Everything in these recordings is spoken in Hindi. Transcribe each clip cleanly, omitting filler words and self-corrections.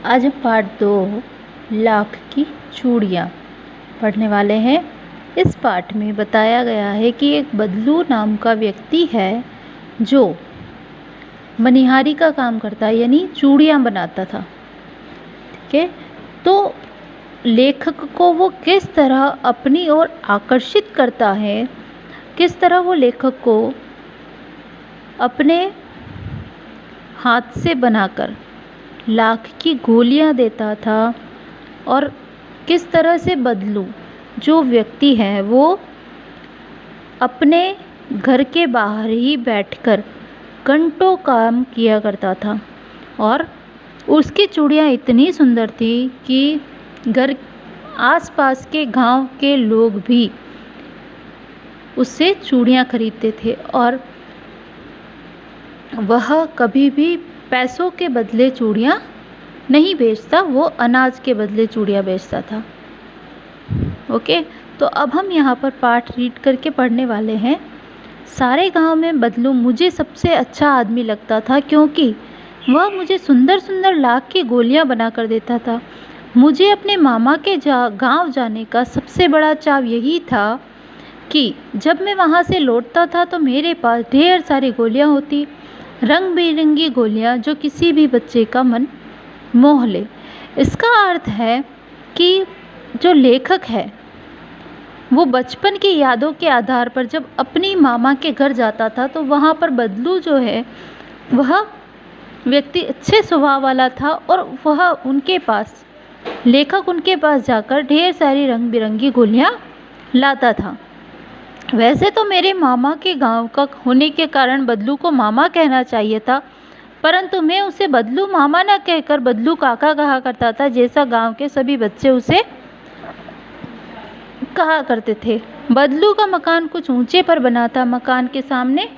आज हम पार्ट 2 लाख की चूड़ियाँ पढ़ने वाले हैं। इस पाठ में बताया गया है कि एक बदलू नाम का व्यक्ति है जो मनिहारी का काम करता है, यानी चूड़ियाँ बनाता था। ठीक है, तो लेखक को वो किस तरह अपनी ओर आकर्षित करता है, किस तरह वो लेखक को अपने हाथ से बनाकर लाख की गोलियां देता था, और किस तरह से बदलू जो व्यक्ति है वो अपने घर के बाहर ही बैठकर घंटों काम किया करता था, और उसकी चूड़ियाँ इतनी सुंदर थी कि घर आसपास के गांव के लोग भी उससे चूड़ियाँ खरीदते थे। और वह कभी भी पैसों के बदले चूड़ियाँ नहीं बेचता, वो अनाज के बदले चूड़ियाँ बेचता था। ओके, तो अब हम यहाँ पर पाठ रीड करके पढ़ने वाले हैं। सारे गांव में बदलू मुझे सबसे अच्छा आदमी लगता था, क्योंकि वह मुझे सुंदर सुंदर लाख की गोलियाँ बना कर देता था। मुझे अपने मामा के गांव जाने का सबसे बड़ा चाव यही था कि जब मैं वहाँ से लौटता था तो मेरे पास ढेर सारी गोलियाँ होती, रंग बिरंगी गोलियाँ जो किसी भी बच्चे का मन मोह ले। इसका अर्थ है कि जो लेखक है वो बचपन की यादों के आधार पर जब अपनी मामा के घर जाता था तो वहाँ पर बदलू जो है वह व्यक्ति अच्छे स्वभाव वाला था, और वह लेखक उनके पास जाकर ढेर सारी रंग बिरंगी गोलियाँ लाता था। वैसे तो मेरे मामा के गांव का होने के कारण बदलू को मामा कहना चाहिए था, परंतु मैं उसे बदलू मामा न कहकर बदलू काका कहा करता था, जैसा गांव के सभी बच्चे उसे कहा करते थे। बदलू का मकान कुछ ऊंचे पर बना था। मकान के सामने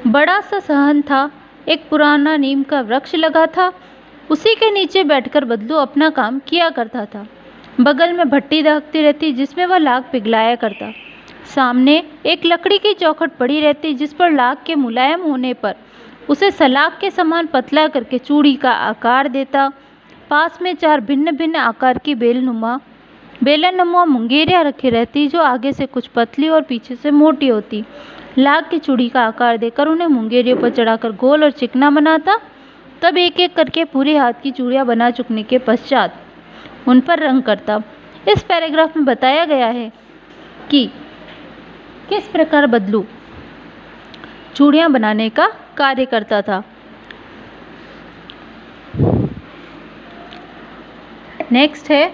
बड़ा सा सहन था, एक पुराना नीम का वृक्ष लगा था, उसी के नीचे बैठकर बदलू अपना काम किया करता था। बगल में भट्टी दहकती रहती जिसमें वह लाख पिघलाया करता। सामने एक लकड़ी की चौखट पड़ी रहती जिस पर लाख के मुलायम होने पर उसे सलाख के समान पतला करके चूड़ी का आकार देता। पास में 4 भिन्न भिन्न आकार की बेलनुमा मुंगेरियाँ रखी रहती, जो आगे से कुछ पतली और पीछे से मोटी होती। लाख की चूड़ी का आकार देकर उन्हें मुंगेरियों पर चढ़ाकर गोल और चिकना बनाता। तब एक एक करके पूरे हाथ की चूड़ियाँ बना चुकने के पश्चात उन पर रंग करता। इस पैराग्राफ में बताया गया है कि किस प्रकार बदलू चूड़ियाँ बनाने का कार्य करता था। नेक्स्ट है,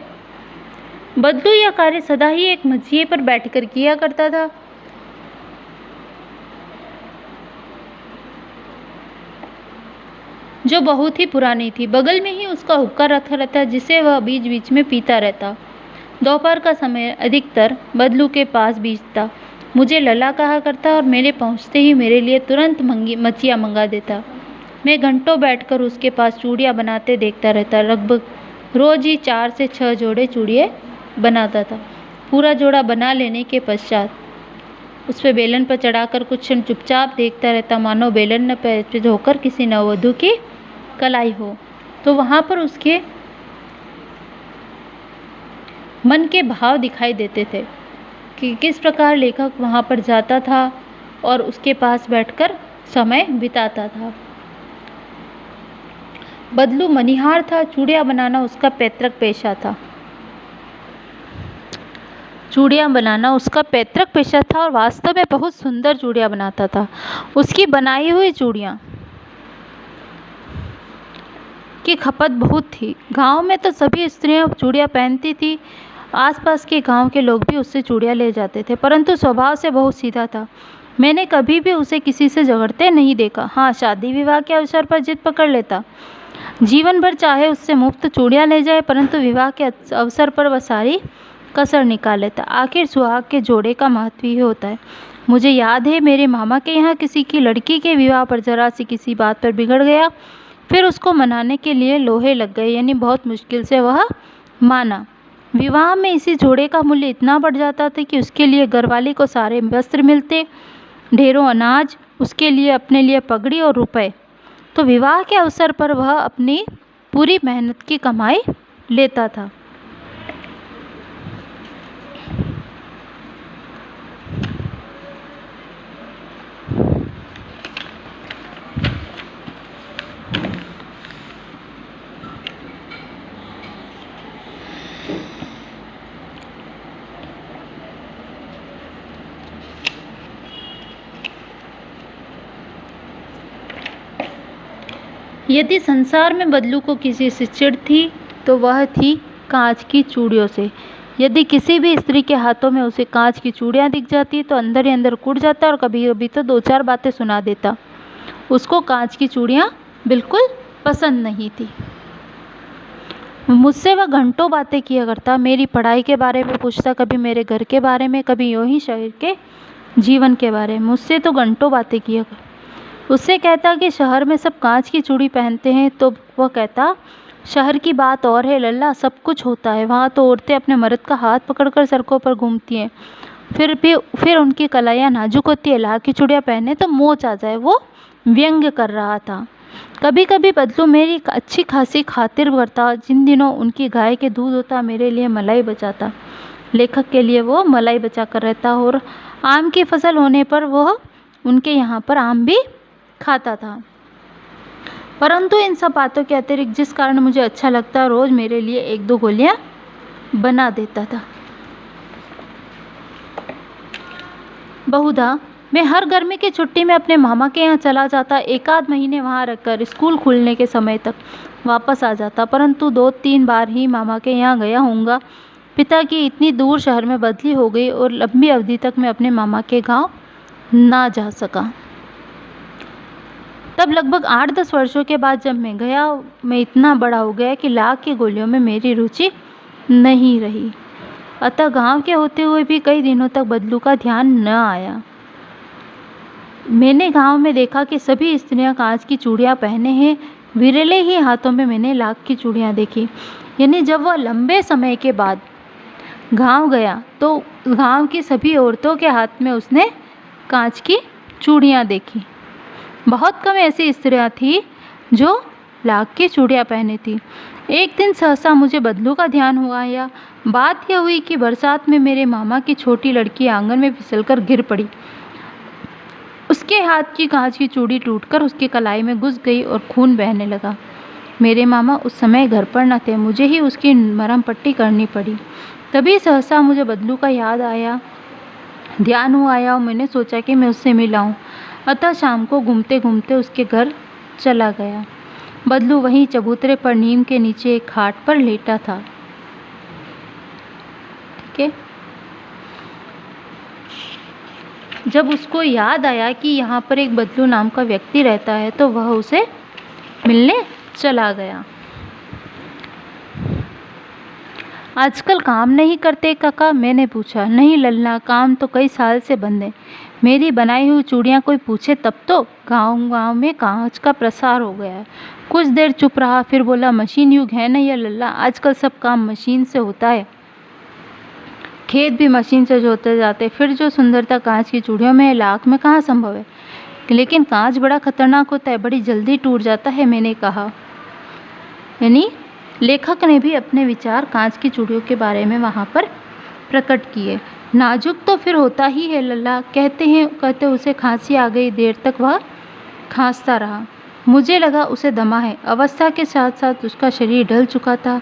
बदलू यह कार्य सदा ही एक मचिए पर बैठकर किया करता था। जो बहुत ही पुरानी थी। बगल में ही उसका हुक्का रखा रहता जिसे वह बीच बीच में पीता रहता। दोपहर का समय अधिकतर बदलू के पास बीतता। मुझे लला कहा करता और मेरे पहुंचते ही मेरे लिए तुरंत मचिया मंगा देता। मैं घंटों बैठकर उसके पास चूड़ियाँ बनाते देखता रहता। लगभग रोज ही 4 से 6 जोड़े चूड़ियाँ बनाता था। पूरा जोड़ा बना लेने के पश्चात उस पर बेलन पर चढ़ाकर कुछ क्षण चुपचाप देखता रहता, मानो बेलन न पैर होकर किसी नववधू की कलाई हो। तो वहाँ पर उसके मन के भाव दिखाई देते थे कि किस प्रकार लेखक वहाँ पर जाता था और उसके पास बैठकर समय बिताता था। बदलू मनिहार था। चूड़ियाँ बनाना उसका पैतृक पेशा था। चूड़ियाँ बनाना उसका पैतृक पेशा था और वास्तव में बहुत सुंदर चूड़ियाँ बनाता था। उसकी बनाई हुई चूड़ियाँ की खपत बहुत थी। गांव में तो सभी स्त्रियां चूड़ियाँ पहनती थी। आसपास के गांव के लोग भी उससे चूड़ियाँ ले जाते थे, परंतु स्वभाव से बहुत सीधा था। मैंने कभी भी उसे किसी से झगड़ते नहीं देखा। हाँ, शादी विवाह के अवसर पर जिद पकड़ लेता। जीवन भर चाहे उससे मुफ्त चूड़ियाँ ले जाए, परंतु विवाह के अवसर पर वह सारी कसर निकाल लेता। आखिर सुहाग के जोड़े का महत्व ही होता है। मुझे याद है मेरे मामा के यहाँ किसी की लड़की के विवाह पर जरा सी किसी बात पर बिगड़ गया, फिर उसको मनाने के लिए लोहे लग गए, यानी बहुत मुश्किल से वह माना। विवाह में इसी जोड़े का मूल्य इतना बढ़ जाता था कि उसके लिए घरवाली को सारे वस्त्र मिलते, ढेरों अनाज, उसके लिए अपने लिए पगड़ी और रुपए। तो विवाह के अवसर पर वह अपनी पूरी मेहनत की कमाई लेता था। यदि संसार में बदलू को किसी से चिढ़ थी तो वह थी कांच की चूड़ियों से। यदि किसी भी स्त्री के हाथों में उसे कांच की चूड़ियां दिख जाती तो अंदर ही अंदर कुट जाता और कभी कभी तो 2-4 बातें सुना देता। उसको कांच की चूड़ियां बिल्कुल पसंद नहीं थी। मुझसे वह घंटों बातें किया करता, मेरी पढ़ाई के बारे में पूछता, कभी मेरे घर के बारे में, कभी यूं ही शहर के जीवन के बारे में। मुझसे तो घंटों बातें किया कर। उससे कहता कि शहर में सब कांच की चूड़ी पहनते हैं, तो वह कहता शहर की बात और है लल्ला, सब कुछ होता है वहाँ तो औरतें अपने मर्द का हाथ पकड़कर सड़कों पर घूमती हैं, फिर उनकी कलाइयाँ नाजुक होती है, लाख की चूड़ियाँ पहने तो मोच आ जाए। वो व्यंग्य कर रहा था। कभी कभी बदलू मेरी अच्छी खासी खातिर करता। जिन दिनों उनकी गाय के दूध होता मेरे लिए मलाई बचाता। लेखक के लिए वो मलाई बचा कर रहता और आम की फसल होने पर वह उनके यहाँ पर आम भी खाता था। परंतु इन सब बातों के अतिरिक्त जिस कारण मुझे अच्छा लगता, रोज मेरे लिए 1-2 गोलियां बना देता था। बहुधा मैं हर गर्मी की छुट्टी में अपने मामा के यहाँ चला जाता। 1-आध महीने वहाँ रखकर स्कूल खुलने के समय तक वापस आ जाता। परंतु 2-3 बार ही मामा के यहाँ गया होऊंगा। पिता की इतनी दूर शहर में बदली हो गई और लंबी अवधि तक मैं अपने मामा के गांव ना जा सका। तब लगभग 8-10 वर्षों के बाद जब मैं गया, मैं इतना बड़ा हो गया कि लाख की गोलियों में मेरी रुचि नहीं रही। अतः गांव के होते हुए भी कई दिनों तक बदलू का ध्यान न आया। मैंने गांव में देखा कि सभी स्त्रियां कांच की चूड़ियां पहने हैं। विरले ही हाथों में मैंने लाख की चूड़ियां देखी। यानी जब वह लंबे समय के बाद गांव गया तो गांव की सभी औरतों के हाथ में उसने कांच की चूड़ियां देखी। बहुत कम ऐसी स्त्रियां थी जो लाख की चूड़ियां पहनी थी। एक दिन सहसा मुझे बदलू का ध्यान हुआ। या बात यह हुई कि बरसात में मेरे मामा की छोटी लड़की आंगन में फिसलकर गिर पड़ी। उसके हाथ की कांच की चूड़ी टूटकर उसकी कलाई में घुस गई और खून बहने लगा। मेरे मामा उस समय घर पर न थे, मुझे ही उसकी मरहम पट्टी करनी पड़ी। तभी सहसा मुझे बदलू का ध्यान हुआ और मैंने सोचा कि मैं उससे मिलाऊं। अतः शाम को घूमते घूमते उसके घर चला गया। बदलू वहीं चबूतरे पर नीम के नीचे एक खाट पर लेटा था। ठीक है। जब उसको याद आया कि यहाँ पर एक बदलू नाम का व्यक्ति रहता है तो वह उसे मिलने चला गया। आजकल काम नहीं करते काका? मैंने पूछा। नहीं लल्ला, काम तो कई साल से बंद है। मेरी बनाई हुई चूड़ियाँ कोई पूछे तब तो। गांव में कांच का प्रसार हो गया है। कुछ देर चुप रहा, फिर बोला, मशीन युग है नहीं है लल्ला, आजकल सब काम मशीन से होता है। खेत भी मशीन से जोते जाते। फिर जो सुंदरता कांच की चूड़ियों में है, लाख में कहाँ संभव है। लेकिन कांच बड़ा खतरनाक होता है, बड़ी जल्दी टूट जाता है, मैंने कहा। यानी लेखक ने भी अपने विचार कांच की चूड़ियों के बारे में वहाँ पर प्रकट किए। नाजुक तो फिर होता ही है लल्ला, कहते उसे खांसी आ गई। देर तक वह खांसता रहा। मुझे लगा उसे दमा है। अवस्था के साथ साथ उसका शरीर ढल चुका था।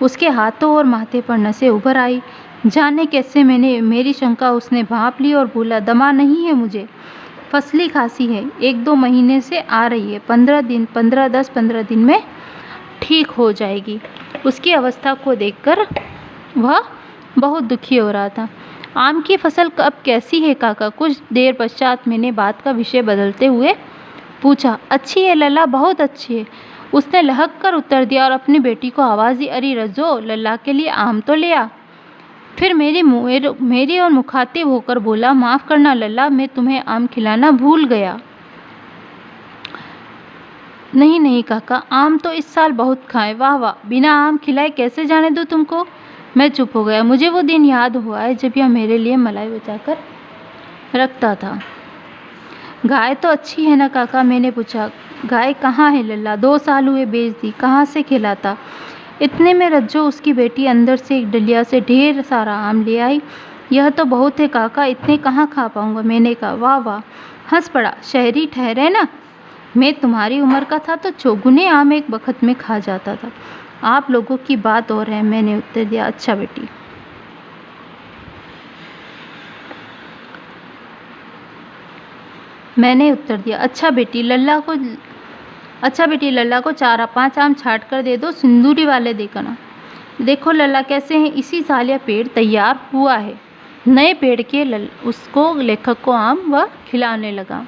उसके हाथों और माथे पर नसें उभर आई। जाने कैसे मेरी शंका उसने भांप ली और बोला, दमा नहीं है मुझे, फसली खांसी है, 1-2 महीने से आ रही है। 10-15 दिन में ठीक हो जाएगी। उसकी अवस्था को देखकर वह बहुत दुखी हो रहा था। आम की फसल अब कैसी है काका? कुछ देर पश्चात मैंने बात का विषय बदलते हुए पूछा। अच्छी है लल्ला, बहुत अच्छी है, उसने लहक कर उत्तर दिया और अपनी बेटी को आवाज़ दी, अरे रजो, लल्ला के लिए आम तो ले आ। फिर मेरी और मुखातिब होकर बोला, माफ़ करना लल्ला, मैं तुम्हें आम खिलाना भूल गया। नहीं काका, आम तो इस साल बहुत खाए। वाह वाह, बिना आम खिलाए कैसे जाने दूँ तुमको। मैं चुप हो गया। मुझे वो दिन याद हुआ है जब यह मेरे लिए मलाई बचाकर रखता था। गाय तो अच्छी है ना काका, मैंने पूछा। गाय कहाँ है लल्ला, 2 साल हुए बेच दी, कहाँ से खिलाता। इतने में रज्जो उसकी बेटी अंदर से एक डलिया से ढेर सारा आम ले आई। यह तो बहुत है काका, इतने कहाँ खा पाऊंगा। मैंने कहा वाह वाह, हंस पड़ा। शहरी ठहरे ना, मैं तुम्हारी उम्र का था तो चौगुने आम एक बखत में खा जाता था। आप लोगों की बात और है। मैंने उत्तर दिया अच्छा बेटी। मैंने उत्तर दिया अच्छा बेटी लल्ला को 4-5 आम छाट कर दे दो, सिंदूरी वाले देखना। देखो लल्ला कैसे हैं, इसी साल यह पेड़ तैयार हुआ है। नए पेड़ के उसको लेखक को आम वह खिलाने लगा।